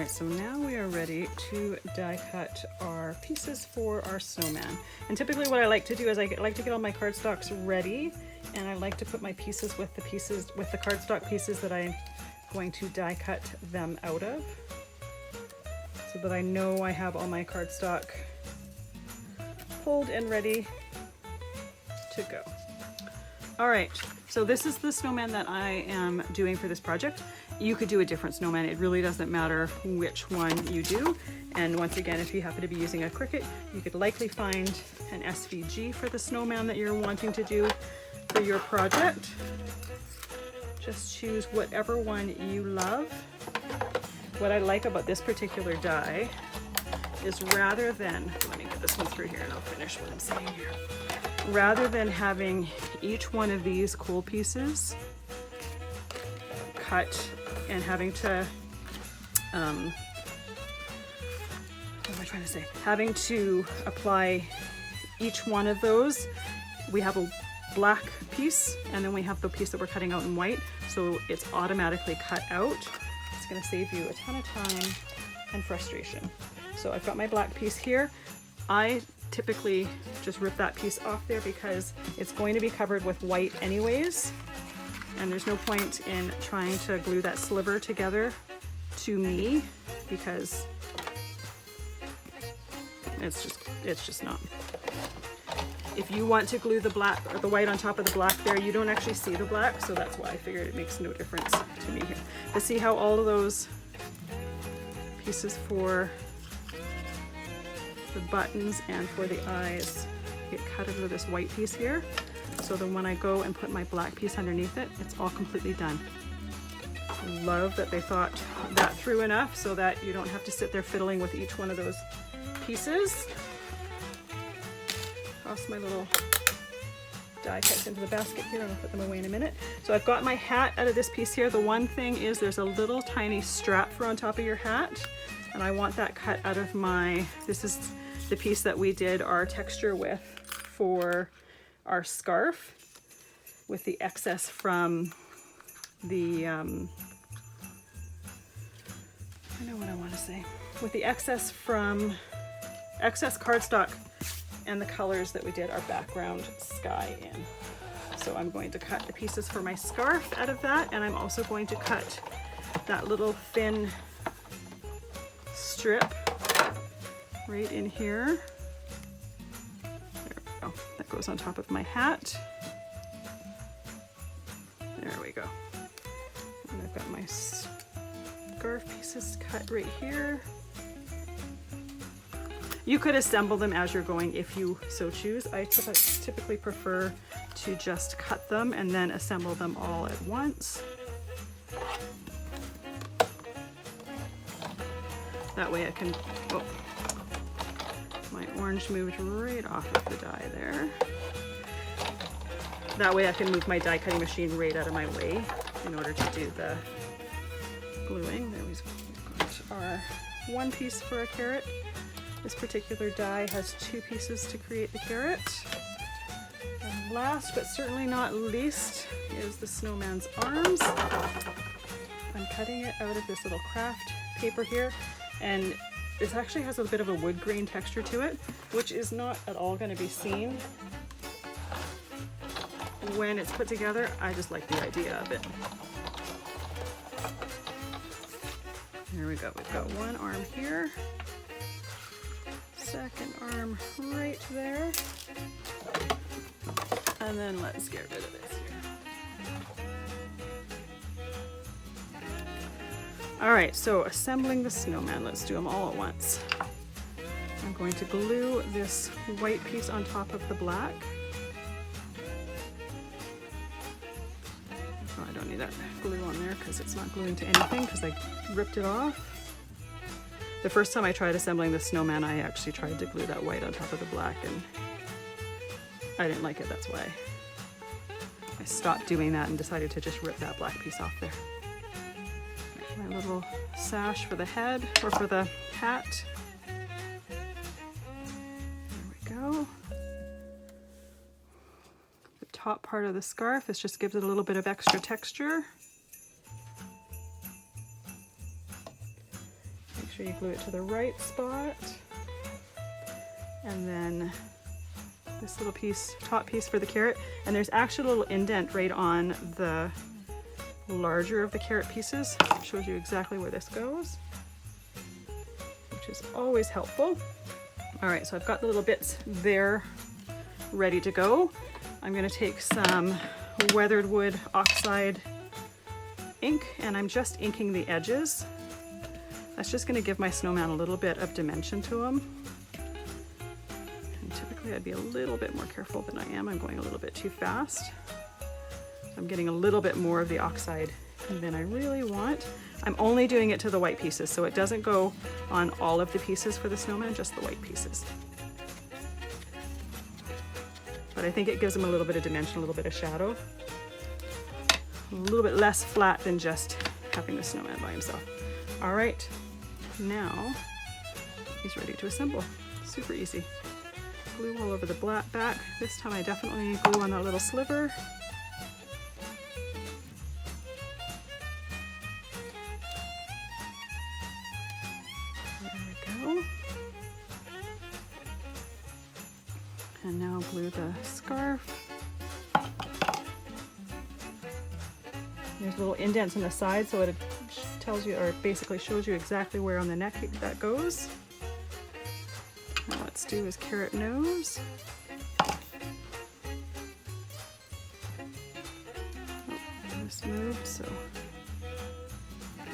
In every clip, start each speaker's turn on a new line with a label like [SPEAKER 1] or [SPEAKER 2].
[SPEAKER 1] Alright, so now we are ready to die cut our pieces for our snowman. And typically what I like to do is I like to get all my cardstocks ready, and I like to put my pieces with the cardstock pieces that I'm going to die cut them out of, so that I know I have all my cardstock pulled and ready to go. Alright, so this is the snowman that I am doing for this project. You could do a different snowman. It really doesn't matter which one you do. And once again, if you happen to be using a cricut, you could likely find an SVG for the snowman that you're wanting to do for your project. Just choose whatever one you love. What I like about this particular die is rather than, let me get this one through here and I'll finish what I'm saying here. Rather than having each one of these cool pieces cut and having to, what am I trying to say? Having to apply each one of those, we have a black piece and then we have the piece that we're cutting out in white, so it's automatically cut out. It's going to save you a ton of time and frustration. So I've got my black piece here. I typically just rip that piece off there because it's going to be covered with white anyways, and there's no point in trying to glue that sliver together to me because it's just not. If you want to glue the black or the white on top of the black there, you don't actually see the black, so that's why I figured it makes no difference to me here. But see how all of those pieces for the buttons and for the eyes get cut over this white piece here, so then when I go and put my black piece underneath it, it's all completely done. Love that they thought that through enough so that you don't have to sit there fiddling with each one of those pieces. Toss my little die cuts into the basket here and I'll put them away in a minute. So I've got my hat out of this piece here. The one thing is there's a little tiny strap for on top of your hat, and I want that cut out of my, this is the piece that we did our texture with for our scarf, with the excess from the, I know what I want to say, with the excess cardstock and the colors that we did our background sky in. So I'm going to cut the pieces for my scarf out of that, and I'm also going to cut that little thin strip right in here. There we go. That goes on top of my hat. There we go. And I've got my scarf pieces cut right here. You could assemble them as you're going if you so choose. I typically prefer to just cut them and then assemble them all at once. That way I can, oh, my orange moved right off of the die there. That way I can move my die cutting machine right out of my way in order to do the gluing. There we've got our one piece for a carrot. This particular die has two pieces to create the carrot. And last but certainly not least is the snowman's arms. I'm cutting it out of this little craft paper here, and this actually has a bit of a wood grain texture to it, which is not at all going to be seen when it's put together. I just like the idea of it. There we go. We've got one arm here. Second arm right there, and then let's get rid of this here. All right, so assembling the snowman, let's do them all at once. I'm going to glue this white piece on top of the black. Oh, I don't need that glue on there because it's not gluing to anything because I ripped it off. The first time I tried assembling the snowman, I actually tried to glue that white on top of the black, and I didn't like it. That's why I stopped doing that and decided to just rip that black piece off there. My little sash for the head, or for the hat. There we go. The top part of the scarf, this just gives it a little bit of extra texture. sure you glue it to the right spot. And then this little piece, top piece for the carrot. And there's actually a little indent right on the larger of the carrot pieces. It shows you exactly where this goes, which is always helpful. All right, so I've got the little bits there ready to go. I'm gonna take some weathered wood Oxide ink, and I'm just inking the edges. That's just gonna give my snowman a little bit of dimension to him. And typically I'd be a little bit more careful than I am. I'm going a little bit too fast. I'm getting a little bit more of the Oxide than I really want. I'm only doing it to the white pieces, so it doesn't go on all of the pieces for the snowman, just the white pieces. But I think it gives him a little bit of dimension, a little bit of shadow. A little bit less flat than just having the snowman by himself. All right, now he's ready to assemble. Super easy. Glue all over the black back. This time I definitely need glue on that little sliver. And now glue the scarf. There's little indents in the side, so it tells you, or basically shows you exactly where on the neck that goes. Now let's do his carrot nose. Oh, this moved, so I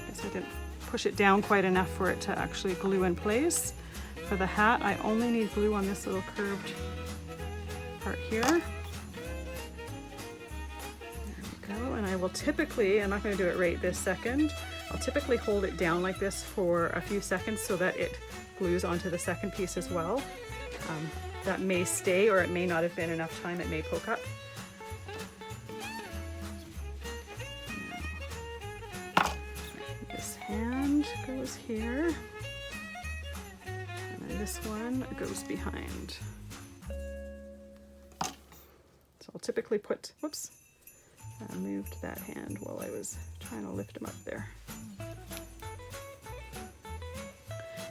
[SPEAKER 1] guess I didn't push it down quite enough for it to actually glue in place. For the hat, I only need glue on this little curved part here. There we go. And I will typically, I'm not going to do it right this second, I'll typically hold it down like this for a few seconds so that it glues onto the second piece as well. That may stay, or it may not have been enough time, it may poke up. This hand goes here. This one goes behind. So I'll typically put, whoops, I moved that hand while I was trying to lift him up there.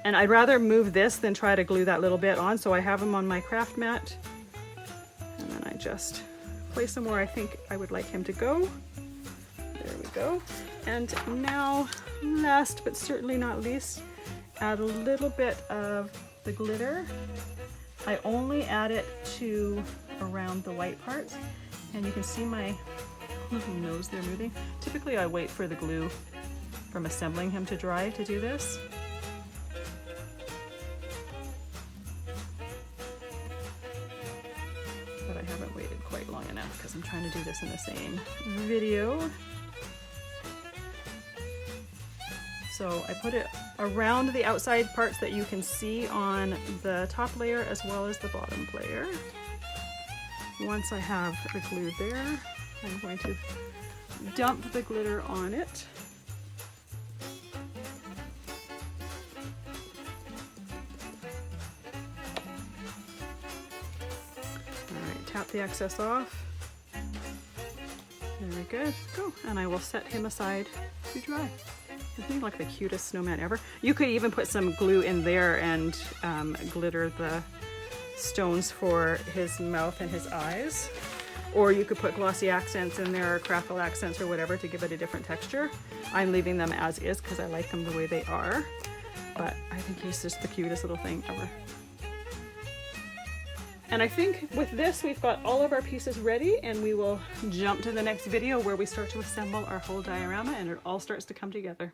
[SPEAKER 1] And I'd rather move this than try to glue that little bit on, so I have him on my craft mat. And then I just place him where I think I would like him to go. There we go. And now, last but certainly not least, add a little bit of the glitter. I only add it to around the white parts, and you can see my little nose there moving. Typically I wait for the glue from assembling him to dry to do this. But I haven't waited quite long enough because I'm trying to do this in the same video. So I put it around the outside parts that you can see on the top layer as well as the bottom layer. Once I have the glue there, I'm going to dump the glitter on it. All right, tap the excess off. Very good, go. And I will set him aside to dry. Isn't he like the cutest snowman ever? You could even put some glue in there and glitter the stones for his mouth and his eyes. Or you could put glossy accents in there or crackle accents or whatever to give it a different texture. I'm leaving them as is because I like them the way they are. But I think he's just the cutest little thing ever. And I think with this, we've got all of our pieces ready, and we will jump to the next video where we start to assemble our whole diorama and it all starts to come together.